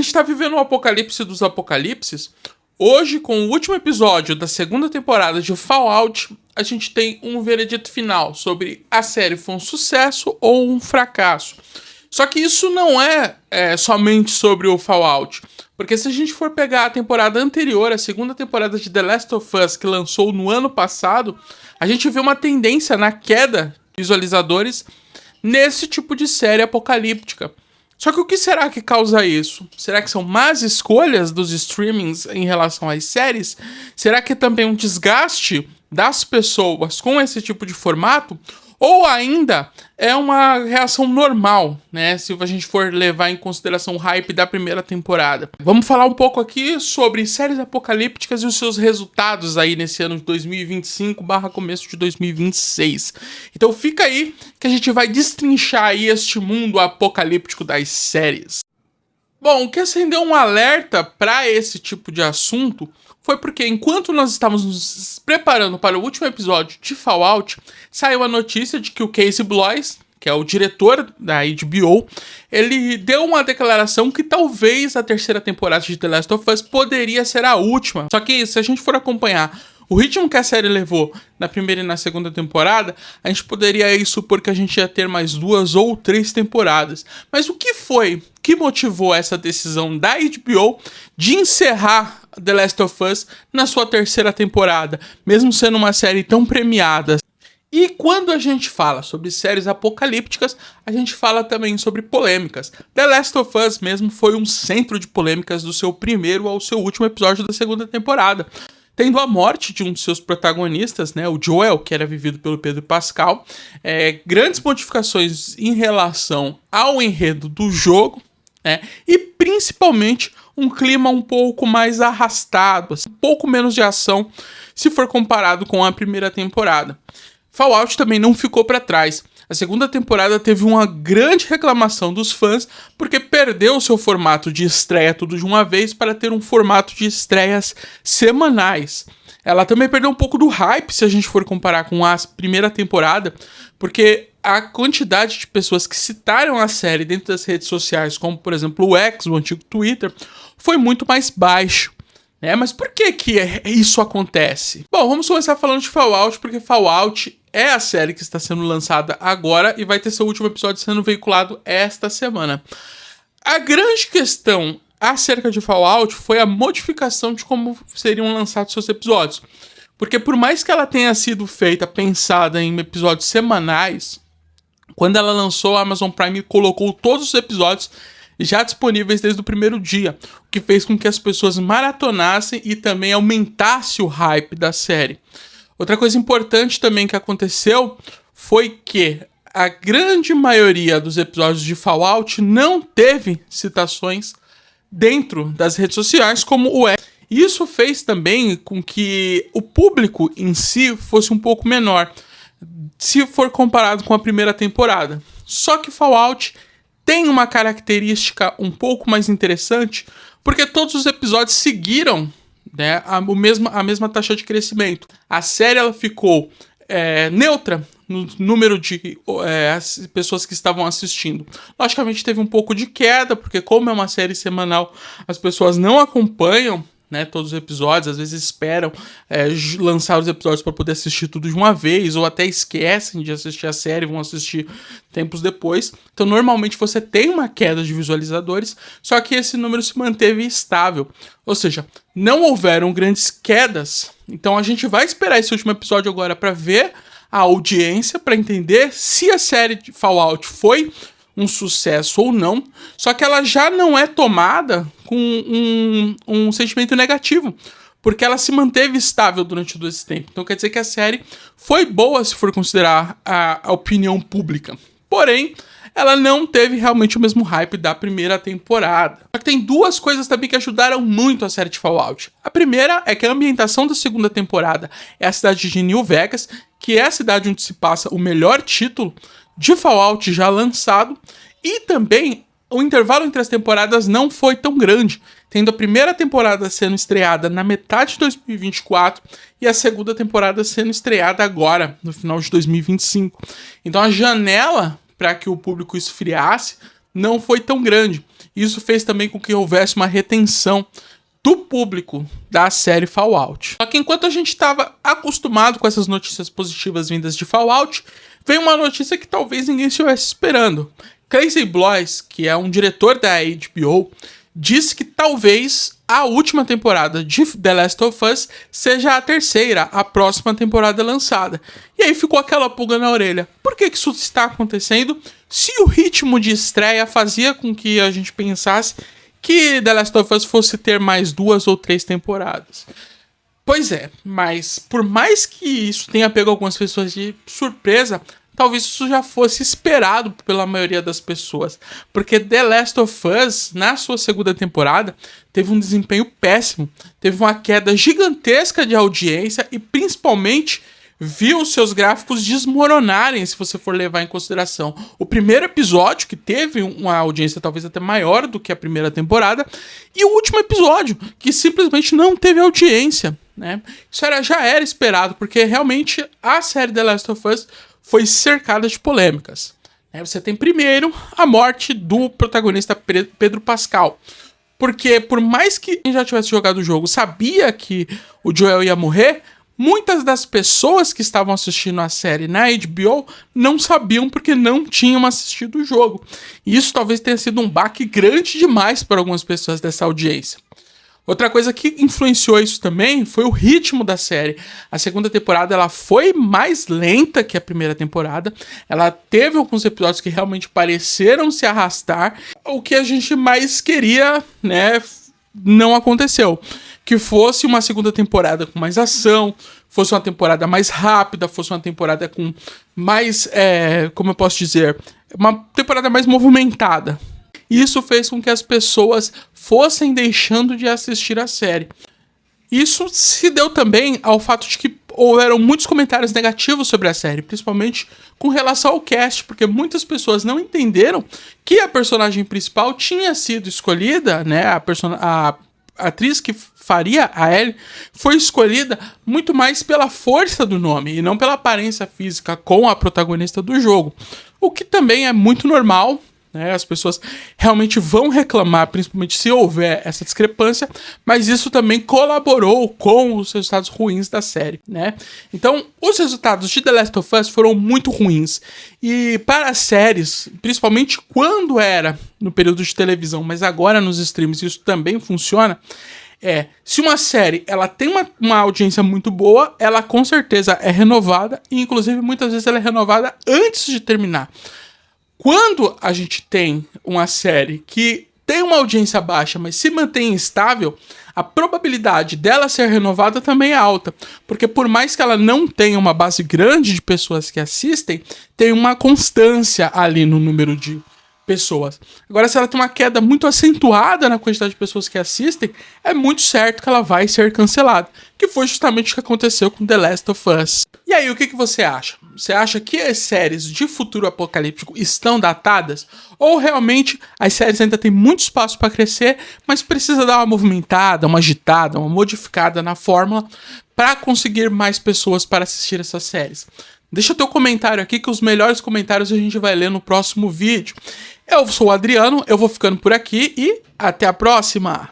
gente tá vivendo o apocalipse dos apocalipses. Hoje, com o último episódio da segunda temporada de Fallout, a gente tem um veredito final sobre a série foi um sucesso ou um fracasso. Só que isso não é somente sobre o Fallout, porque se a gente for pegar a temporada anterior, a segunda temporada de The Last of Us, que lançou no ano passado, a gente vê uma tendência na queda de visualizadores nesse tipo de série apocalíptica. Só que o que será que causa isso? Será que são más escolhas dos streamings em relação às séries? Será que é também um desgaste das pessoas com esse tipo de formato? Ou ainda é uma reação normal, né? Se a gente for levar em consideração o hype da primeira temporada. Vamos falar um pouco aqui sobre séries apocalípticas e os seus resultados aí nesse ano de 2025/começo de 2026. Então fica aí que a gente vai destrinchar aí este mundo apocalíptico das séries. Bom, o que acendeu um alerta para esse tipo de assunto foi porque enquanto nós estávamos nos preparando para o último episódio de Fallout, saiu a notícia de que o Casey Bloys, que é o diretor da HBO, ele deu uma declaração que talvez a terceira temporada de The Last of Us poderia ser a última. Só que se a gente for acompanhar o ritmo que a série levou na primeira e na segunda temporada, a gente poderia aí supor que a gente ia ter mais 2 ou 3 temporadas. Mas o que foi que motivou essa decisão da HBO de encerrar The Last of Us na sua terceira temporada, mesmo sendo uma série tão premiada? E quando a gente fala sobre séries apocalípticas, a gente fala também sobre polêmicas. The Last of Us mesmo foi um centro de polêmicas do seu primeiro ao seu último episódio da segunda temporada, tendo a morte de um de seus protagonistas, né, o Joel, que era vivido pelo Pedro Pascal, grandes modificações em relação ao enredo do jogo, e principalmente um clima um pouco mais arrastado, assim, um pouco menos de ação se for comparado com a primeira temporada. Fallout também não ficou para trás. A segunda temporada teve uma grande reclamação dos fãs porque perdeu o seu formato de estreia tudo de uma vez para ter um formato de estreias semanais. Ela também perdeu um pouco do hype se a gente for comparar com a primeira temporada, porque a quantidade de pessoas que citaram a série dentro das redes sociais, como por exemplo o X, o antigo Twitter, foi muito mais baixo. Mas por que isso acontece? Bom, vamos começar falando de Fallout, porque Fallout é a série que está sendo lançada agora e vai ter seu último episódio sendo veiculado esta semana. A grande questão acerca de Fallout foi a modificação de como seriam lançados seus episódios. Porque por mais que ela tenha sido feita, pensada em episódios semanais, quando ela lançou, a Amazon Prime colocou todos os episódios já disponíveis desde o primeiro dia, o que fez com que as pessoas maratonassem e também aumentasse o hype da série. Outra coisa importante também que aconteceu foi que a grande maioria dos episódios de Fallout não teve citações dentro das redes sociais como o X. Isso fez também com que o público em si fosse um pouco menor, se for comparado com a primeira temporada. Só que Fallout tem uma característica um pouco mais interessante, porque todos os episódios seguiram, a mesma taxa de crescimento. A série ela ficou neutra no número de pessoas que estavam assistindo. Logicamente teve um pouco de queda, porque como é uma série semanal, as pessoas não acompanham todos os episódios, às vezes esperam lançar os episódios para poder assistir tudo de uma vez, ou até esquecem de assistir a série, vão assistir tempos depois. Então normalmente você tem uma queda de visualizadores, só que esse número se manteve estável, ou seja, não houveram grandes quedas. Então a gente vai esperar esse último episódio agora para ver a audiência, para entender se a série de Fallout foi um sucesso ou não, só que ela já não é tomada com um sentimento negativo, porque ela se manteve estável durante todo esse tempo. Então quer dizer que a série foi boa se for considerar a opinião pública. Porém, ela não teve realmente o mesmo hype da primeira temporada. Só que tem duas coisas também que ajudaram muito a série de Fallout. A primeira é que a ambientação da segunda temporada é a cidade de New Vegas, que é a cidade onde se passa o melhor título de Fallout já lançado, e também o intervalo entre as temporadas não foi tão grande, tendo a primeira temporada sendo estreada na metade de 2024 e a segunda temporada sendo estreada agora, no final de 2025. Então a janela para que o público esfriasse não foi tão grande. Isso fez também com que houvesse uma retenção do público da série Fallout. Só que enquanto a gente estava acostumado com essas notícias positivas vindas de Fallout, veio uma notícia que talvez ninguém estivesse esperando. Casey Bloys, que é um diretor da HBO, disse que talvez a última temporada de The Last of Us seja a terceira, a próxima temporada lançada. E aí ficou aquela pulga na orelha. Por que isso está acontecendo se o ritmo de estreia fazia com que a gente pensasse que The Last of Us fosse ter mais 2 ou 3 temporadas? Pois é, mas por mais que isso tenha pego algumas pessoas de surpresa, talvez isso já fosse esperado pela maioria das pessoas. Porque The Last of Us, na sua segunda temporada, teve um desempenho péssimo. Teve uma queda gigantesca de audiência e principalmente viu seus gráficos desmoronarem, se você for levar em consideração o primeiro episódio, que teve uma audiência talvez até maior do que a primeira temporada, e o último episódio, que simplesmente não teve audiência, né? Isso já era esperado, porque realmente a série The Last of Us foi cercada de polêmicas. Você tem primeiro a morte do protagonista Pedro Pascal, porque por mais que quem já tivesse jogado o jogo sabia que o Joel ia morrer, muitas das pessoas que estavam assistindo a série na HBO não sabiam porque não tinham assistido o jogo. E isso talvez tenha sido um baque grande demais para algumas pessoas dessa audiência. Outra coisa que influenciou isso também foi o ritmo da série. A segunda temporada ela foi mais lenta que a primeira temporada. Ela teve alguns episódios que realmente pareceram se arrastar. O que a gente mais queria, né, não aconteceu. Que fosse uma segunda temporada com mais ação, fosse uma temporada mais rápida, fosse uma temporada com mais, como eu posso dizer, uma temporada mais movimentada. Isso fez com que as pessoas fossem deixando de assistir a série. Isso se deu também ao fato de que houveram muitos comentários negativos sobre a série, principalmente com relação ao cast, porque muitas pessoas não entenderam que a personagem principal tinha sido escolhida, né, a atriz que faria a Ellie foi escolhida muito mais pela força do nome e não pela aparência física com a protagonista do jogo. O que também é muito normal, né? As pessoas realmente vão reclamar, principalmente se houver essa discrepância, mas isso também colaborou com os resultados ruins da série, né? Então, os resultados de The Last of Us foram muito ruins. E para as séries, principalmente quando era no período de televisão, mas agora nos streams isso também funciona, se uma série ela tem uma audiência muito boa, ela com certeza é renovada, e inclusive muitas vezes ela é renovada antes de terminar. Quando a gente tem uma série que tem uma audiência baixa, mas se mantém estável, a probabilidade dela ser renovada também é alta. Porque por mais que ela não tenha uma base grande de pessoas que assistem, tem uma constância ali no número de pessoas. Agora, se ela tem uma queda muito acentuada na quantidade de pessoas que assistem, é muito certo que ela vai ser cancelada. Que foi justamente o que aconteceu com The Last of Us. E aí, o que você acha? Você acha que as séries de futuro apocalíptico estão datadas? Ou realmente as séries ainda têm muito espaço para crescer, mas precisa dar uma movimentada, uma agitada, uma modificada na fórmula para conseguir mais pessoas para assistir essas séries? Deixa o teu comentário aqui, que os melhores comentários a gente vai ler no próximo vídeo. Eu sou o Adriano, eu vou ficando por aqui e até a próxima!